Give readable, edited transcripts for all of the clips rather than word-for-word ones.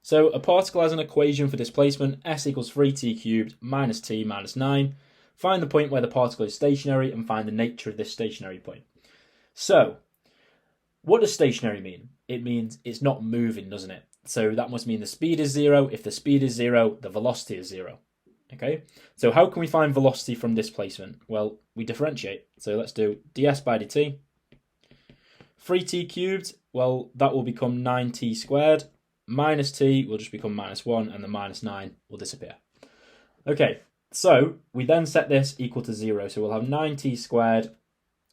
So a particle has an equation for displacement, s equals 3t cubed minus t minus 9. Find the point where the particle is stationary and find the nature of this stationary point. So, what does stationary mean? It means it's not moving, doesn't it? So that must mean the speed is 0. If the speed is 0, the velocity is 0. Okay, so how can we find velocity from displacement? Well, we differentiate. So let's do ds by dt. 3t cubed, well, that will become 9t squared. Minus t will just become minus 1, and the minus 9 will disappear. Okay, so we then set this equal to 0. So we'll have 9t squared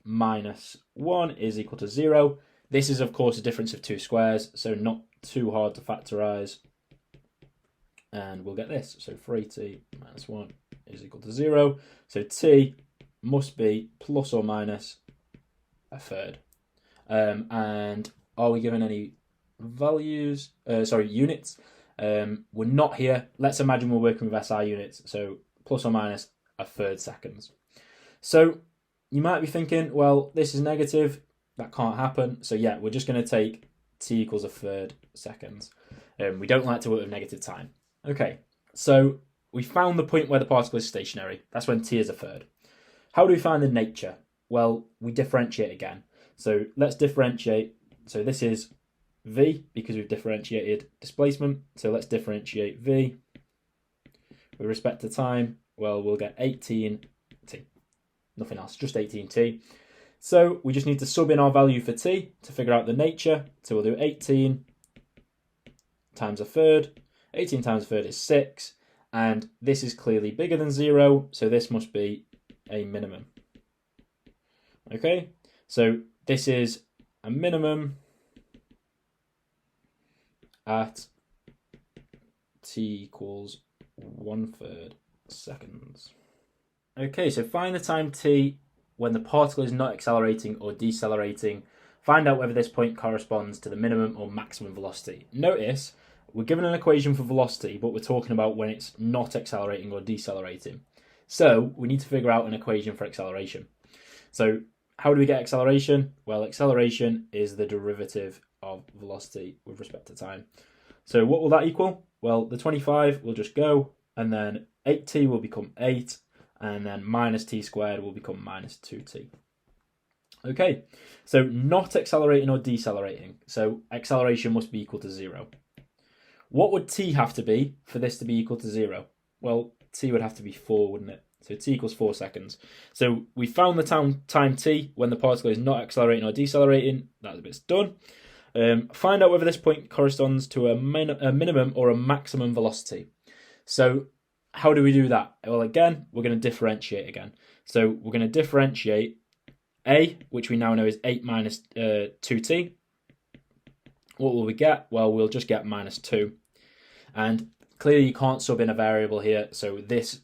minus 1 is equal to 0. This is, of course, a difference of two squares, so not too hard to factorise. And we'll get this. So 3t minus 1 is equal to 0. So t must be plus or minus a third. And are we given any values? Units. We're not here. Let's imagine we're working with SI units. So plus or minus a third seconds. So you might be thinking, well, this is negative. That can't happen. So yeah, we're just going to take t equals a third seconds. We don't like to work with negative time. Okay, so we found the point where the particle is stationary. That's when t is a third. How do we find the nature? Well, we differentiate again. So let's differentiate. So this is v because we've differentiated displacement. So let's differentiate v with respect to time. Well, we'll get 18t. Nothing else, just 18t. So we just need to sub in our value for t to figure out the nature. So we'll do 18 times a third. 18 times a third is 6. And this is clearly bigger than 0. So this must be a minimum. Okay, so this is a minimum at t equals 1/3 seconds. Okay, so find the time t when the particle is not accelerating or decelerating. Find out whether this point corresponds to the minimum or maximum velocity. Notice we're given an equation for velocity, but we're talking about when it's not accelerating or decelerating. So we need to figure out an equation for acceleration. So how do we get acceleration? Well, acceleration is the derivative of velocity with respect to time. So what will that equal? Well, the 25 will just go, and then 8t will become 8, and then minus t squared will become minus 2t. Okay, so not accelerating or decelerating. So acceleration must be equal to 0. What would t have to be for this to be equal to 0? Well, t would have to be 4, wouldn't it? So t equals 4 seconds. So we found the time t when the particle is not accelerating or decelerating. That bit's done. Find out whether this point corresponds to a minimum or a maximum velocity. So how do we do that? Well, again, we're going to differentiate again. So we're going to differentiate a, which we now know is 8 minus 2t. What will we get? Well, we'll just get minus 2. And clearly you can't sub in a variable here. So this,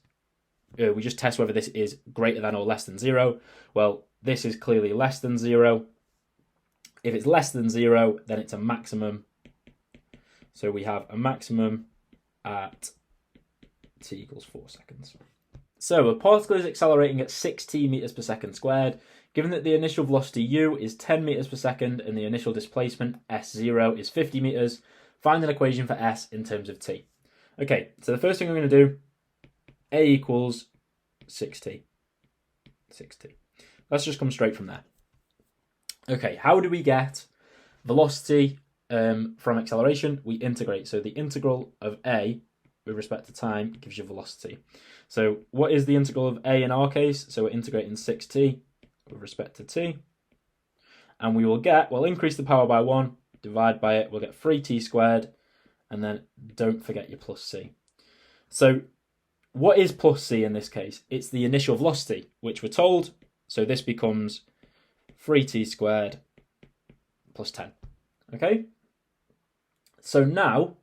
we just test whether this is greater than or less than 0. Well, this is clearly less than 0. If it's less than 0, then it's a maximum. So we have a maximum at t equals 4 seconds. So a particle is accelerating at 6t meters per second squared. Given that the initial velocity u is 10 meters per second and the initial displacement s0 is 50 meters, find an equation for s in terms of t. Okay, so the first thing I'm going to do, a equals 6t. 6t. Let's just come straight from there. Okay, how do we get velocity from acceleration? We integrate. So the integral of a with respect to time gives you velocity. So what is the integral of a in our case? So we're integrating 6t with respect to t. And we will get, well, increase the power by 1, divide by it, we'll get 3t squared, and then don't forget your plus c. So what is plus c in this case? It's the initial velocity, which we're told. So this becomes 3t squared plus 10. Okay? So now,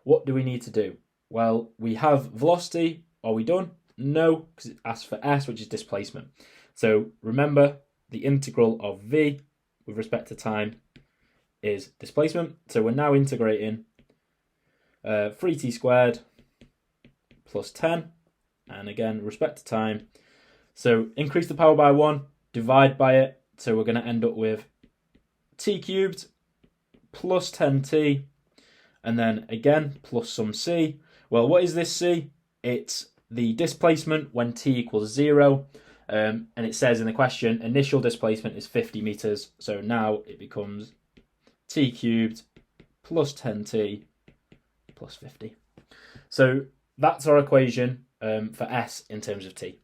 what do we need to do? Well, we have velocity. Are we done? No, because it asks for s, which is displacement. So remember, the integral of v with respect to time is displacement. So we're now integrating 3t squared plus 10. And again, with respect to time. So increase the power by 1, divide by it. So we're going to end up with t cubed plus 10t. and then again plus some c. Well, what is this c? It's the displacement when t equals 0, and it says in the question initial displacement is 50 meters, so now it becomes t cubed plus 10t plus 50. So that's our equation for s in terms of t.